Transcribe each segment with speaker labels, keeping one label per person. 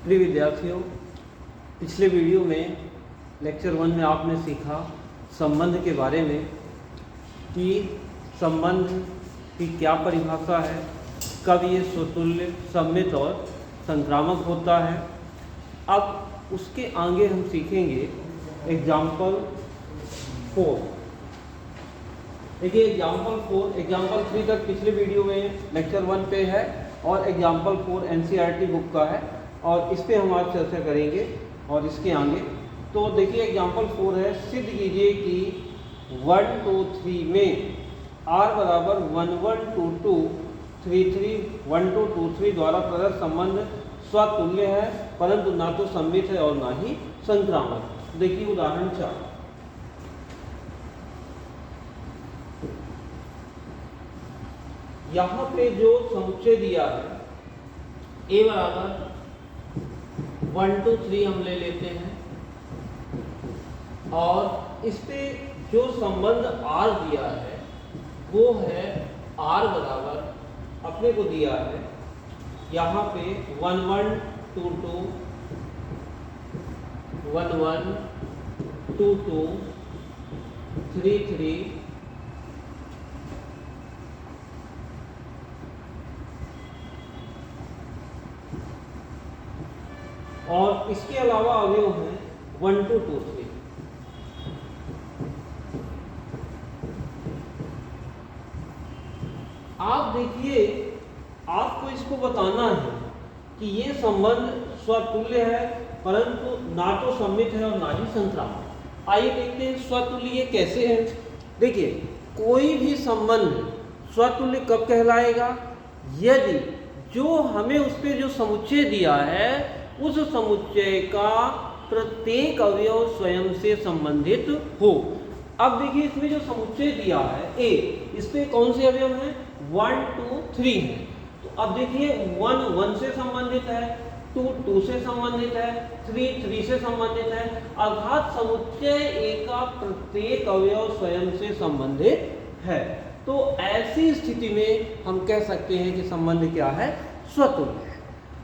Speaker 1: प्रिय विद्यार्थियों, पिछले वीडियो में लेक्चर 1 में आपने सीखा संबंध के बारे में कि संबंध की क्या परिभाषा है, कब ये स्वतुल्य, सममित और संक्रामक होता है। अब उसके आगे हम सीखेंगे एग्जाम्पल 4। देखिए एग्जाम्पल 3 तक पिछले वीडियो में लेक्चर 1 पे है और एग्जाम्पल 4 एनसीईआरटी बुक का है और इस पे हम आज चर्चा करेंगे और इसके आगे। तो देखिए एग्जाम्पल 4 है, सिद्ध कीजिए कि 1 2 3 में r बराबर 1 1 2 2 3 3 1 2 2 3 द्वारा प्रदत्त संबंध स्वतुल्य है, परंतु ना तो सममित है और ना ही संक्रामक। देखिए उदाहरण 4। यहाँ पे जो समुच्चय दिया है a बराबर 1 2 3 हम ले लेते हैं और इस पे जो संबंध r दिया है वो है r बराबर अपने को दिया है यहाँ पे 1 1 2 2 1 1 2 2 3 3 और इसके अलावा अवयव हैं 1 2 2 3। आप देखिए, आपको इसको बताना है कि ये संबंध स्वतुल्य है परंतु ना तो सममित है और ना ही संक्रामक। आइए देखते हैं स्वतुल्य ये कैसे है। देखिए कोई भी संबंध स्वतुल्य कब कहलाएगा, यदि जो हमें उस पे जो समुच्चय दिया है उस समुच्चय का प्रत्येक अवयव स्वयं से संबंधित हो। अब देखिए इसमें जो समुच्चय दिया है a, इस पे कौन से अवयव हैं 1 2 3 है। तो अब देखिए 1 1 से संबंधित है, 2 2 से संबंधित है, 3 3 से संबंधित है, अर्थात समुच्चय a का प्रत्येक अवयव स्वयं से संबंधित है। तो ऐसी स्थिति में हम कह सकते हैं कि संबंध क्या है, स्वतुल्य है।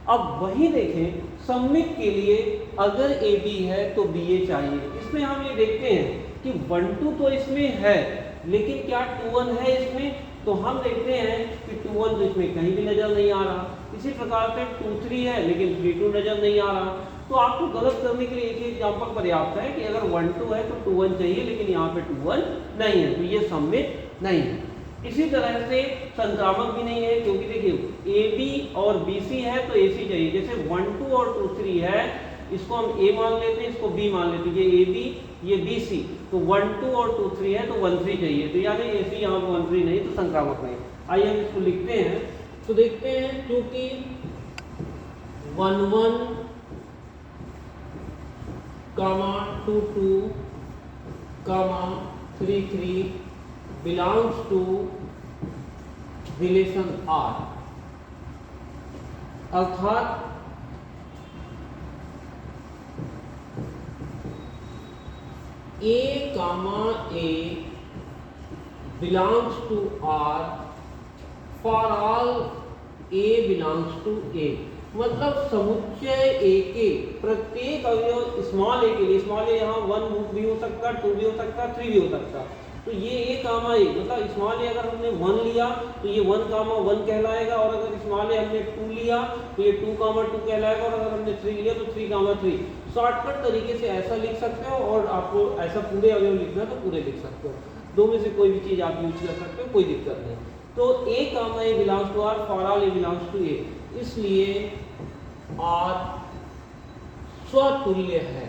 Speaker 1: अब वही देखें सममित के लिए अगर ए बी है तो बी ए चाहिए। इसमें हम ये देखते हैं कि 1 2 तो इसमें है लेकिन क्या 2 1 है इसमें, तो हम देखते हैं कि 2 1 तो इसमें कहीं भी नजर नहीं आ रहा। इसी प्रकार से 2 3 है लेकिन 3 2 नजर नहीं आ रहा। तो आपको गलत करने के लिए एक ही एग्जाम्पल पर्याप्त है कि अगर 1 2 है तो 2 1 चाहिए लेकिन यहाँ पे 2 1 नहीं है, तो ये सममित नहीं है। इसी तरह से संक्रामक भी नहीं है, क्योंकि देखिए ए बी और बी सी है तो ए सी चाहिए। जैसे 1 2 और 2 3 है, इसको हम ए मान लेते हैं, इसको बी मान लेते हैं, ये ए बी ये बी सी, तो 1 2 और 2 3 है तो 1 3 चाहिए, तो यानी ए सी यहाँ पर 1 3 नहीं तो संक्रामक नहीं। आइए हम इसको लिखते हैं। तो देखते हैं क्योंकि 1 1 2 2 3 3 belongs to relation R, अर्थात A comma A belongs to R for all A belongs to A। मतलब समुच्चय A के प्रत्येक अवयव स्मॉल a के लिए, स्मॉल a यहाँ 1 भी हो सकता, 2 भी हो सकता, 3 भी हो सकता, तो ये a कामा a मतलब स्मॉल a अगर हमने 1 लिया तो ये 1 कामा 1 कहलाएगा, और अगर स्मॉल a हमने 2 लिया तो ये 2 कामा 2 कहलाएगा, और अगर हमने 3 लिया तो 3 कामा 3। शॉर्टकट तरीके से ऐसा लिख सकते हो और आपको ऐसा पूरे अवयव लिखना तो पूरे लिख सकते हो, दो में से कोई भी चीज़ आप यूज कर सकते हो, कोई दिक्कत नहीं। तो a comma a belongs to R for all a belongs to a, इसलिए r स्वतुल्य है।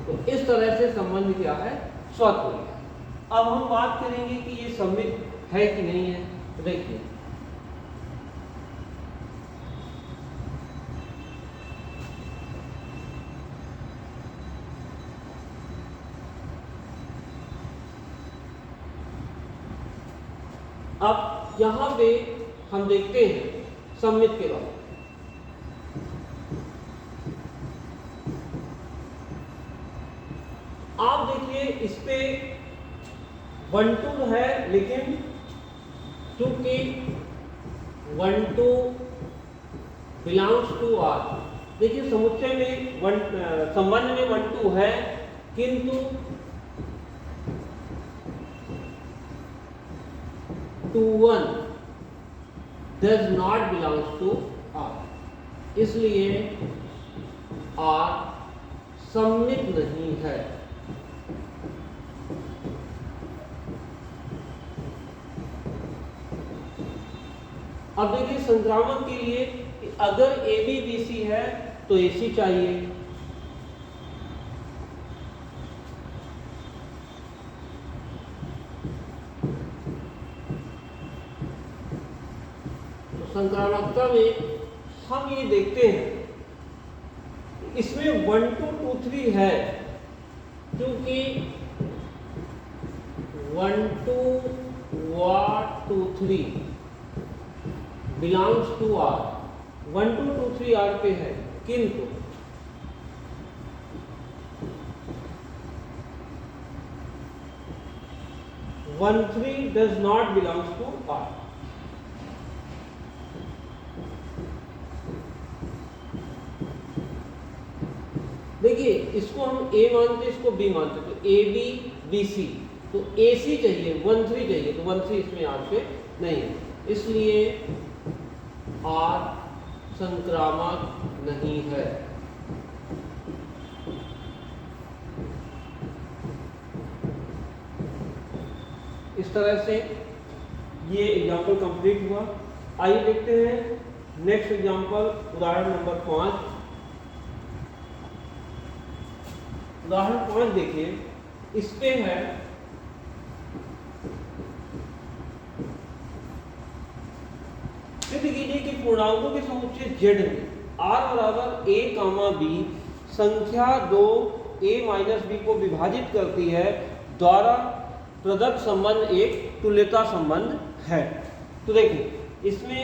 Speaker 1: तो इस तरह से संबंध क्या है, स्वतुल्य। अब हम बात करेंगे कि ये सममित है कि नहीं है। तो देखिए अब यहां पे हम देखते हैं सममित के बाद आप देखिए इस पे 1 2 है, लेकिन चूंकि 1 2 बिलोंग्स टू आर। देखिए समुच्चय में संबंध में 1 2 है, किंतु 2 1 does not belongs to R, इसलिए आर सममित नहीं है। अब देखिए संक्रामक के लिए अगर ए बी बी सी है तो ए सी चाहिए, तो संक्रामकता में हम ये देखते हैं इसमें 1 2 2 3 है, क्योंकि 1 2 2 3 बिलोंग्स टू आर, 1 2 2 3 आर पे है, किंतु one 3 does not belongs to R. देखिए इसको हम ए मानते, इसको बी मानते, तो ए बी बी सी, तो ए सी चाहिए, 1 3 चाहिए, तो 1 3 इसमें आर पे नहीं है, इसलिए आर संक्रामक नहीं है। इस तरह से ये एग्जाम्पल कंप्लीट हुआ। आइए देखते हैं नेक्स्ट एग्जाम्पल, उदाहरण नंबर 5। उदाहरण 5 देखिए, इस पे है सिद्ध कीजिए कि पूर्णांकों के समुच्चय Z में R बराबर a कामा b संख्या 2 a माइनस b को विभाजित करती है द्वारा प्रदत्त संबंध एक तुल्यता संबंध है। तो देखिए इसमें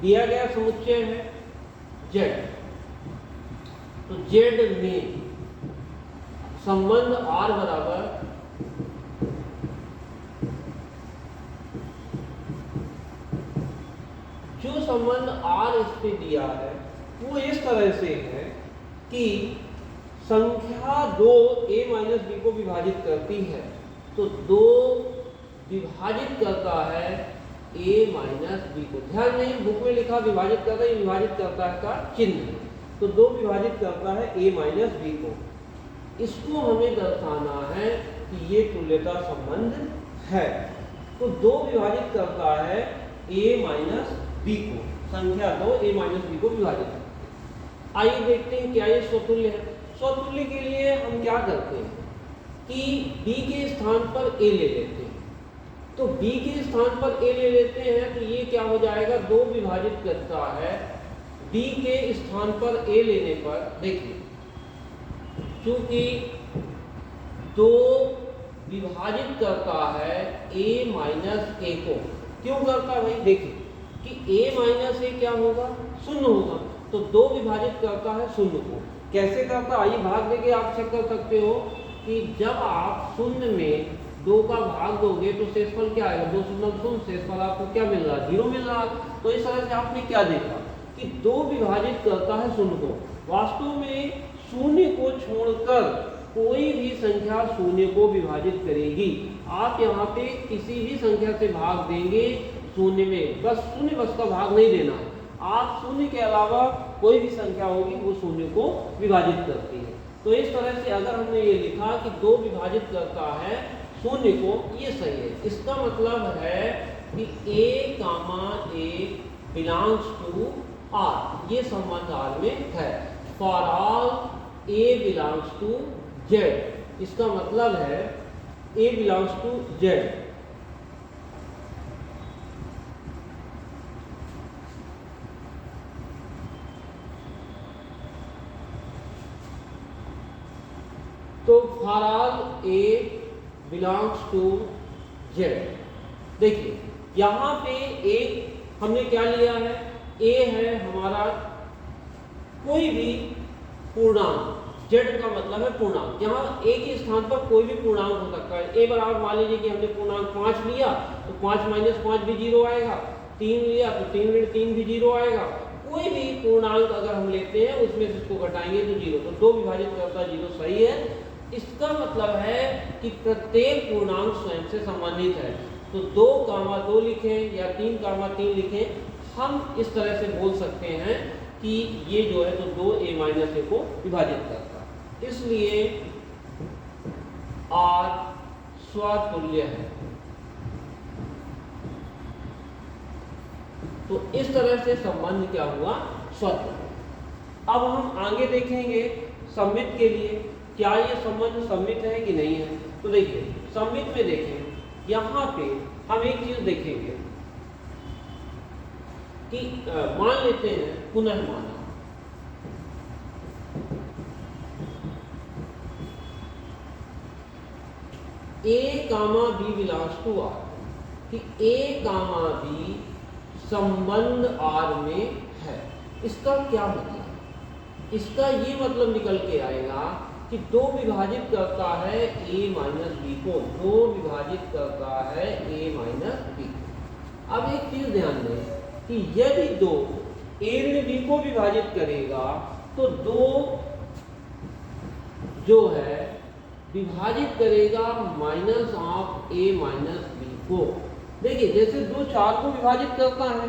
Speaker 1: दिया गया समुच्चय है Z, तो Z में संबंध R बराबर जो संबंध R इस पे दिया है वो इस तरह से है कि संख्या 2 a माइनस b को विभाजित करती है, तो 2 विभाजित करता है a माइनस b को। ध्यान नहीं बुक में लिखा विभाजित करता है, ये विभाजित करता है का चिन्ह है, तो 2 विभाजित करता है a माइनस b को। इसको हमें दर्शाना है कि ये तुल्यता संबंध है, तो 2 विभाजित करता है a माइनस b को, संख्या 2 a माइनस b को विभाजित करती है। आइए देखते हैं क्या ये स्वतुल्य है। स्वतुल्य के लिए हम क्या करते हैं कि b के स्थान पर a ले लेते हैं, तो b के स्थान पर a ले लेते हैं, तो ये क्या हो जाएगा, 2 विभाजित करता है b के स्थान पर a लेने पर। देखिए चूंकि 2 विभाजित करता है a माइनस a को, क्यों करता है भाई, देखिए कि a माइनस a क्या होगा, शून्य होगा, तो 2 विभाजित करता है शून्य को। कैसे करता, आइए भाग देके आप चेक कर सकते हो कि जब आप शून्य में 2 का भाग दोगे तो शेषफल क्या आएगा, 2 शून्य शून्य, शेषफल आपको क्या मिल रहा है, 0 मिल रहा है। तो इस तरह से आपने क्या देखा कि 2 विभाजित करता है शून्य को। वास्तव में शून्य को छोड़कर कोई भी संख्या शून्य को विभाजित करेगी। आप यहाँ पे किसी भी संख्या से भाग देंगे शून्य में, बस शून्य बस का भाग नहीं देना है, आप शून्य के अलावा कोई भी संख्या होगी वो शून्य को विभाजित करती है। तो इस तरह से अगर हमने ये लिखा कि 2 विभाजित करता है शून्य को, ये सही है। इसका मतलब है कि a comma a belongs to R, ये संबंध R में है। For all a belongs to Z, इसका मतलब है a बिलोंग्स टू Z। तो for all a belongs to Z। देखिए यहाँ पे एक हमने क्या लिया है, a है हमारा कोई भी पूर्णांक, Z का मतलब है पूर्णांक। यहाँ a के स्थान पर कोई भी पूर्णांक हो सकता है। a बराबर मान लीजिए कि हमने पूर्णांक 5 लिया, तो 5 माइनस 5 भी 0 आएगा, 3 लिया तो 3 ऋण 3 भी 0 आएगा। कोई भी पूर्णांक अगर हम लेते हैं उसमें से इसको घटाएंगे तो 0, तो 2 विभाजित करता 0 सही है। इसका मतलब है कि प्रत्येक पूर्णांक स्वयं से संबंधित है। तो 2, 2 लिखें या 3, 3 लिखें, हम इस तरह से बोल सकते हैं कि ये जो है तो 2a-a को विभाजित करता है, इसलिए r स्वतुल्य है। तो इस तरह से संबंध क्या हुआ, स्वतुल्य। अब हम आगे देखेंगे सममित के लिए क्या ये संबंध सममित है कि नहीं है। तो देखिए सममित में देखें, यहाँ पे हम एक चीज देखेंगे कि मान लेते हैं पुनः माना a, b belongs to r, कि a, b संबंध r में है। इसका क्या मतलब, इसका ये मतलब निकल के आएगा कि 2 विभाजित करता है a माइनस b को, 2 विभाजित करता है a माइनस b को। अब एक चीज ध्यान दें कि यदि 2 a ऋण b को विभाजित करेगा तो 2 जो है विभाजित करेगा minus of a minus b को। देखिए जैसे 2 4 को विभाजित करता है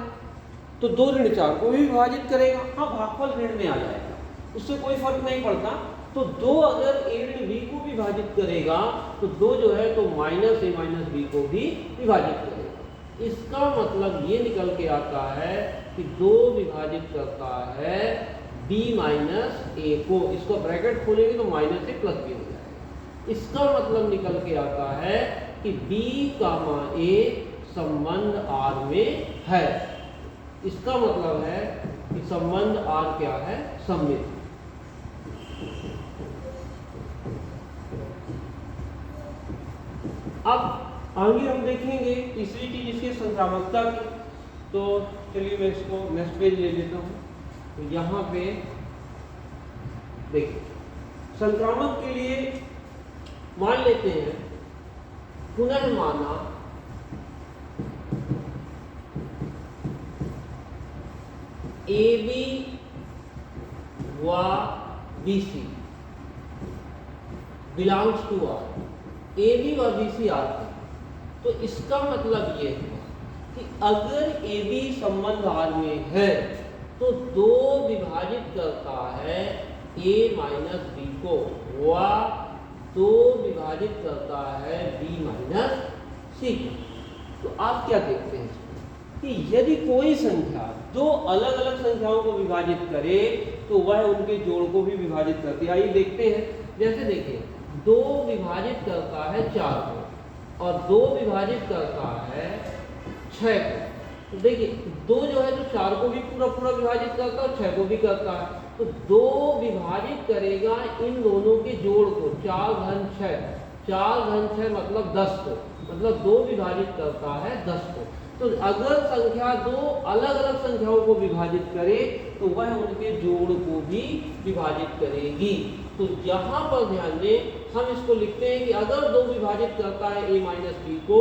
Speaker 1: तो 2 ऋण 4 को भी विभाजित करेगा। हाँ, भागफल ऋण में आ जाएगा, उससे कोई फर्क नहीं पड़ता। तो 2 अगर a ऋण b को विभाजित करेगा तो 2 जो है तो माइनस a माइनस b को भी विभाजित करेगा। इसका मतलब ये निकल के आता है कि 2 विभाजित करता है b माइनस a को, इसको ब्रैकेट खोलेंगे तो माइनस a प्लस b हो जाएगा। इसका मतलब निकल के आता है कि b, a संबंध R में है। इसका मतलब है कि संबंध R क्या है, सममित। अब आगे हम देखेंगे तीसरी चीज इसकी संक्रामकता की। तो चलिए मैं इसको नेक्स्ट पेज ले लेता हूँ। तो यहाँ पे देखिए संक्रामक के लिए मान लेते हैं पुनः माना AB व BC belongs to R, AB व BC R है। तो इसका मतलब ये है कि अगर AB संबंध R में है तो 2 विभाजित करता है A माइनस B को, व 2 विभाजित करता है B माइनस C को। तो आप क्या देखते हैं कि यदि कोई संख्या 2 अलग अलग संख्याओं को विभाजित करे तो वह उनके जोड़ को भी विभाजित करती है। आइए देखते हैं। जैसे देखिए 2 विभाजित करता है 4 को और 2 विभाजित करता है 6 को। तो देखिए 2 जो है तो 4 को भी पूरा विभाजित करता है और 6 को भी करता है। तो 2 विभाजित करेगा इन दोनों के जोड़ को, 4 घन 6, 4 घन 6 मतलब 10 को, मतलब 2 विभाजित करता है 10 को। तो अगर संख्या 2 अलग अलग संख्याओं को विभाजित करे तो वह उनके जोड़ को भी विभाजित करेगी। तो यहाँ पर ध्यान दें, हम इसको लिखते हैं कि अगर 2 विभाजित करता है a माइनस b को,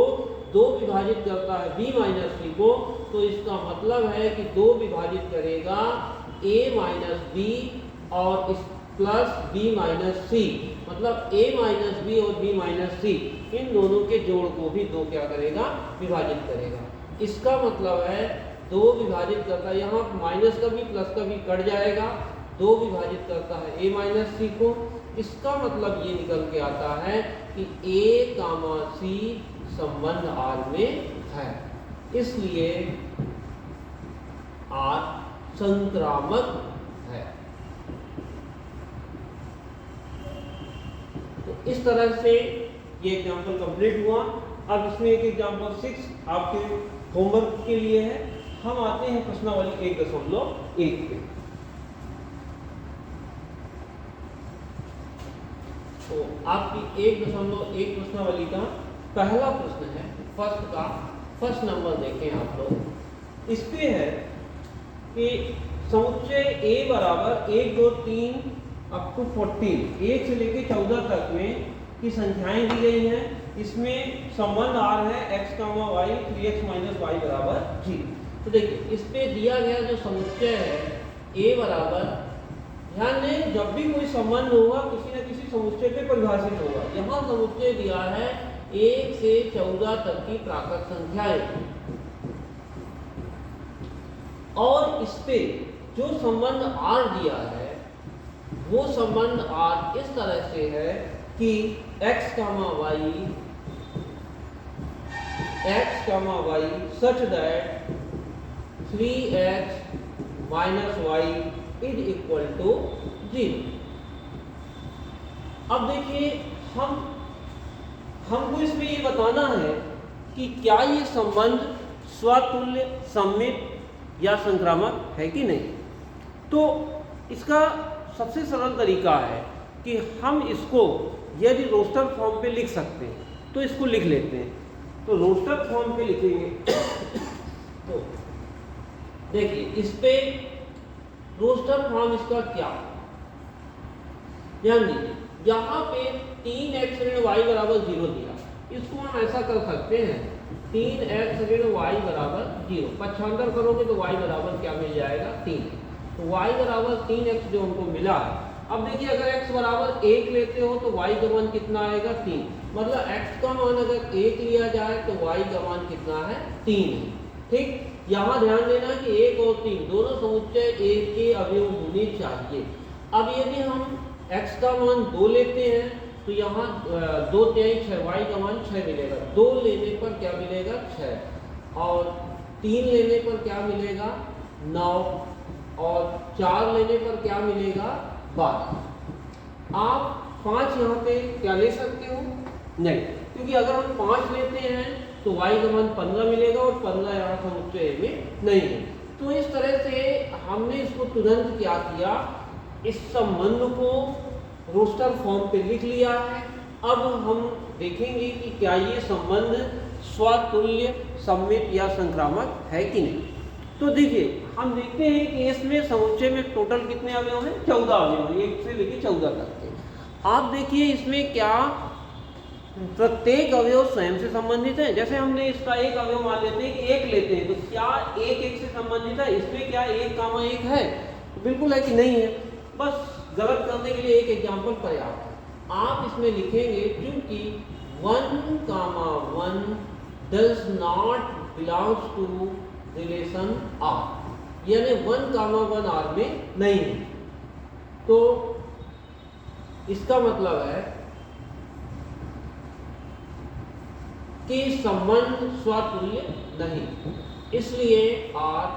Speaker 1: 2 विभाजित करता है b माइनस c को, तो इसका मतलब है कि 2 विभाजित करेगा a माइनस b और इस प्लस b माइनस c, मतलब a माइनस b और b माइनस c इन दोनों के जोड़ को भी 2 क्या करेगा, विभाजित करेगा। इसका मतलब है 2 विभाजित करता है, यहाँ माइनस का भी प्लस का भी कट जाएगा, 2 विभाजित करता है a माइनस c को। इसका मतलब ये निकल के आता है कि a, c संबंध R में है, इसलिए R संक्रामक है। तो इस तरह से ये एग्जाम्पल कंप्लीट हुआ। अब इसमें एक एग्जाम्पल 6 आपके होमवर्क के लिए है। हम आते हैं प्रश्नावली 1.1 पे। तो आपकी 1.1 प्रश्नावली का पहला प्रश्न है, फर्स्ट नंबर देखें आप लोग। इस पे है कि समुच्चय A बराबर 1, 2, 3 अप टू 14, 1 से लेकर 14 तक में की संख्याएं दी गई हैं। इसमें संबंध R है x, y 3x - y बराबर 0। तो देखिए इस पे दिया गया जो समुच्चय है A बराबर, ध्यान दें जब भी कोई संबंध होगा किसी न किसी समुच्चय पे परिभाषित होगा। यहाँ समुच्चय दिया है 1 से 14 तक की प्राकृत संख्याएं, और इस पे जो संबंध R दिया है वो संबंध R इस तरह से है कि x, y such that 3x minus y is equal to 0। अब देखिए हमको इसमें ये बताना है कि क्या ये संबंध स्वतुल्य, सममित या संक्रामक है कि नहीं। तो इसका सबसे सरल तरीका है कि हम इसको यदि रोस्टर फॉर्म पे लिख सकते हैं तो इसको लिख लेते हैं। तो रोस्टर फॉर्म पे लिखेंगे तो देखिए इस पे रोस्टर फॉर्म इसका क्या, ध्यान दीजिए यहाँ पे 3x ऋण y बराबर 0 दिया, इसको हम ऐसा कर सकते हैं 3x ऋण y बराबर 0, पक्षांतर करोगे तो y बराबर क्या मिल जाएगा 3, तो y बराबर 3x जो हमको मिला है। अब देखिए अगर x बराबर 1 लेते हो तो y का मान कितना आएगा 3, मतलब x का मान अगर 1 लिया जाए तो y का मान कितना है 3 है। ठीक, यहाँ ध्यान देना कि 1 और 3 दोनों समुच्चय 1 के अवयव होने चाहिए। अब यदि हम x का मान 2 लेते हैं तो यहाँ 2 3 6, y का मान 6 मिलेगा, 2 लेने पर क्या मिलेगा 6, और 3 लेने पर क्या मिलेगा 9, और 4 लेने पर क्या मिलेगा 12। आप 5 यहाँ पे क्या ले सकते हो नहीं, क्योंकि अगर हम 5 लेते हैं तो y का मान 15 मिलेगा और 15 यहाँ समुच्चय में नहीं है। तो इस तरह से हमने इसको तुरंत क्या किया, इस संबंध को रोस्टर फॉर्म पे लिख लिया है। अब हम देखेंगे कि क्या ये संबंध स्वतुल्य, सममित या संक्रामक है कि नहीं। तो देखिए हम देखते हैं कि इसमें समुच्चय में टोटल कितने अवयव हैं, 14 अवयव हैं, 1 से लेकर 14 तक के। आप देखिए इसमें क्या प्रत्येक अवयव स्वयं से संबंधित है। जैसे हमने इसका एक अवयव मान लेते हैं कि 1 लेते हैं, तो क्या 1 से संबंधित है, इसमें क्या 1, 1 है, बिल्कुल है कि नहीं है। बस गलत करने के लिए एक एग्जाम्पल पर्याप्त है। आप इसमें लिखेंगे क्योंकि 1, 1 does not belongs to relation R, यानी 1, 1 R में नहीं है। तो इसका मतलब है कि संबंध स्वतुल्य नहीं, इसलिए R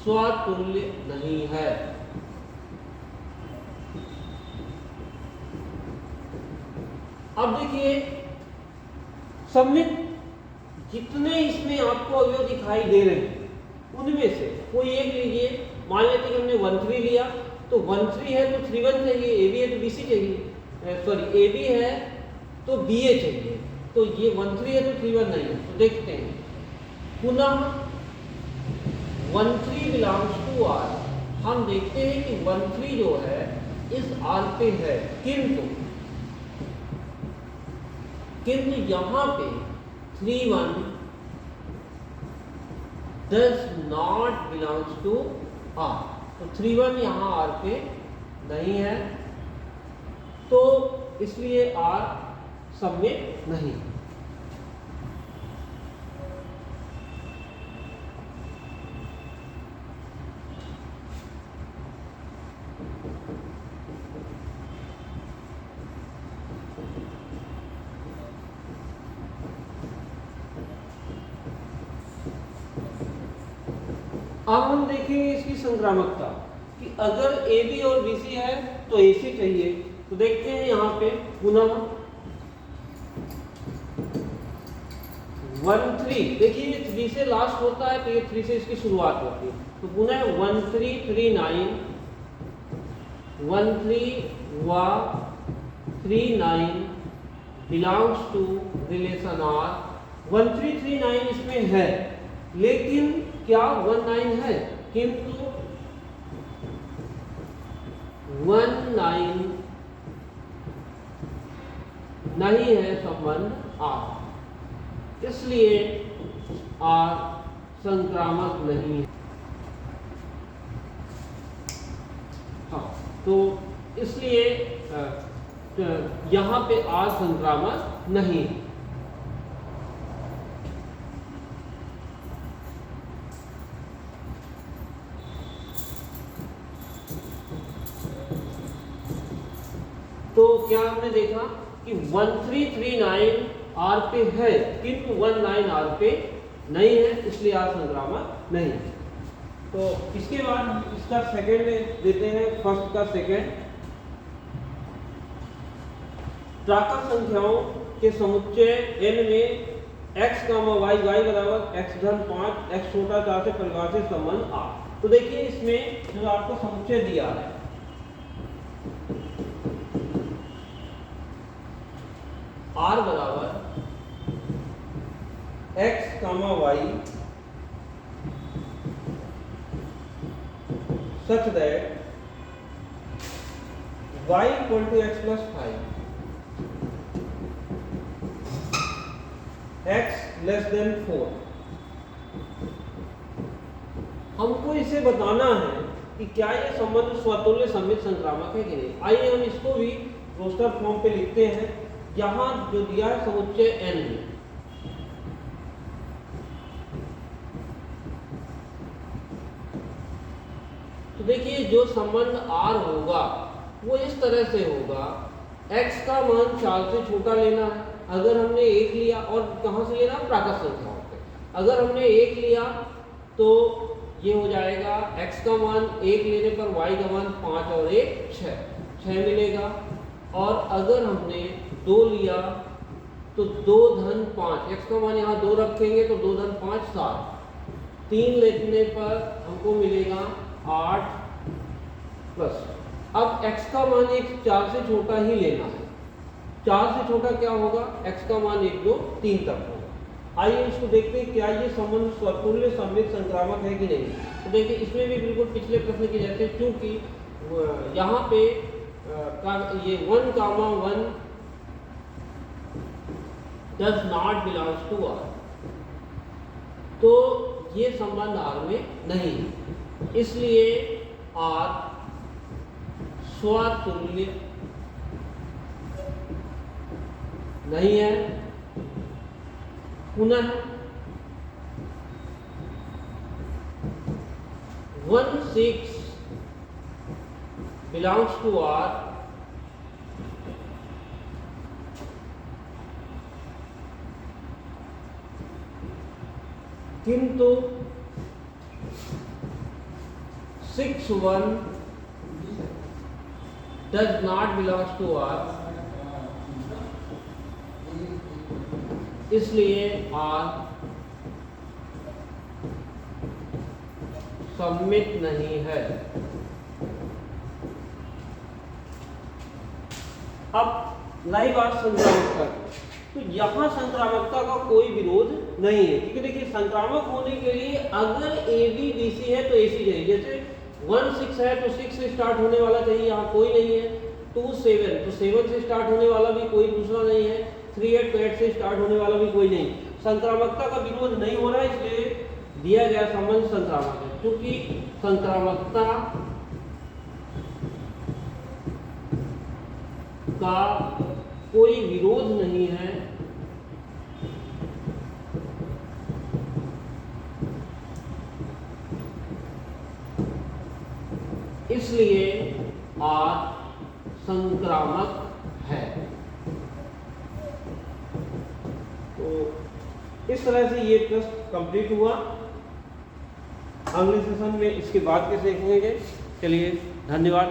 Speaker 1: स्वतुल्य नहीं है। अब देखिए सममित जितने इसमें आपको अवयव दिखाई दे रहे हैं उनमें से कोई एक लीजिए। मान लेते कि हमने 1 3 लिया, तो 1 3 है तो 3 1 चाहिए, AB है तो BC चाहिए, सॉरी AB है तो BA चाहिए। तो ये 1 3 है तो 3 1 नहीं है। तो देखते हैं पुनः 1 3 बिलोंग्स टू R। हम देखते हैं कि 1 3 जो है इस R पे है, किंतु यहाँ पे 3 1 does not belongs to R। तो 3 1 यहाँ R पे नहीं है, तो इसलिए R सममित नहीं। अब हम देखेंगे इसकी संक्रामकता कि अगर AB और BC है तो AC चाहिए। तो देखते हैं यहाँ पे पुनः 1 3, देखिए 3 से लास्ट होता है तो ये 3 से इसकी शुरुआत होती है। तो पुनः 1 3 3 9 1 3 व 3 9 बिलोंग्स टू रिलेशन R। 1 3 3 9 इसमें है, लेकिन क्या 1 9 है, किंतु 1 9 नहीं है संबंध R, इसलिए R संक्रामक नहीं है। हाँ, तो इसलिए यहाँ पे आर संक्रामक नहीं है। तो क्या हमने देखा कि 1339 आर पे है किंतु 19 आर पे नहीं है, इसलिए आर संक्रामक नहीं है। तो इसके बाद हम इसका सेकंड देते हैं, फर्स्ट का सेकंड। प्राकृत संख्याओं के समुच्चय n में x, y बराबर x धन 5 x छोटा 4 से परिभाषित संबंध r। तो देखिए इसमें जो आपको समुच्चय दिया है r बराबर x, y such that y equal to x plus 5, x less than 4। हमको इसे बताना है कि क्या ये संबंध स्वतुल्य सममित संक्रामक है कि नहीं। आइए हम इसको भी रोस्टर फॉर्म पे लिखते हैं। यहां जो दिया है समुच्चय n है, तो देखिए जो संबंध r होगा वो इस तरह से होगा, x का मान 4 से छोटा लेना है। अगर हमने 1 लिया, और कहां से लेना, प्राकृत संख्याओं पे। अगर हमने 1 लिया तो ये हो जाएगा x का मान 1 लेने पर y का मान 5 और 1 6 मिलेगा। और अगर हमने 2 लिया तो 2 धन 5, x का मान यहाँ 2 रखेंगे तो 2 धन 5 7, 3 लेने पर हमको मिलेगा 8 प्लस। अब x का मान 4 से छोटा ही लेना है। 4 से छोटा क्या होगा, x का मान 1 2 3 तक होगा। आइए इसको देखते हैं क्या ये संबंध स्वतुल्य सममित संक्रामक है कि नहीं। तो देखिए इसमें भी बिल्कुल पिछले प्रश्न की जैसे, क्योंकि यहाँ पे ये 1, 1 does not belongs to R, तो ये संबंध R में नहीं है, इसलिए R स्वतुल्य नहीं है। पुनः 1 6 belongs to R, किंतु 6 1 does not belongs to R, इसलिए R सममित नहीं है। अब लाई बात संक्रामकता, तो यहाँ संक्रामकता का कोई विरोध नहीं है, क्योंकि देखिए संक्रामक होने के लिए अगर AB BC है तो AC चाहिए। जैसे 1 6 है तो 6 से स्टार्ट होने वाला चाहिए, यहाँ कोई नहीं है। 2 7 तो 7 से स्टार्ट होने वाला भी कोई दूसरा नहीं है। 3 8 तो 8 से स्टार्ट होने वाला भी कोई नहीं। संक्रामकता का विरोध नहीं हो रहा है, इसलिए दिया गया संबंध संक्रामक है। क्योंकि संक्रामकता का कोई विरोध नहीं है, इसलिए R संक्रामक है। तो इस तरह से ये टेस्ट कंप्लीट हुआ। अगले सेशन में इसके बाद के सीखेंगे। चलिए, धन्यवाद।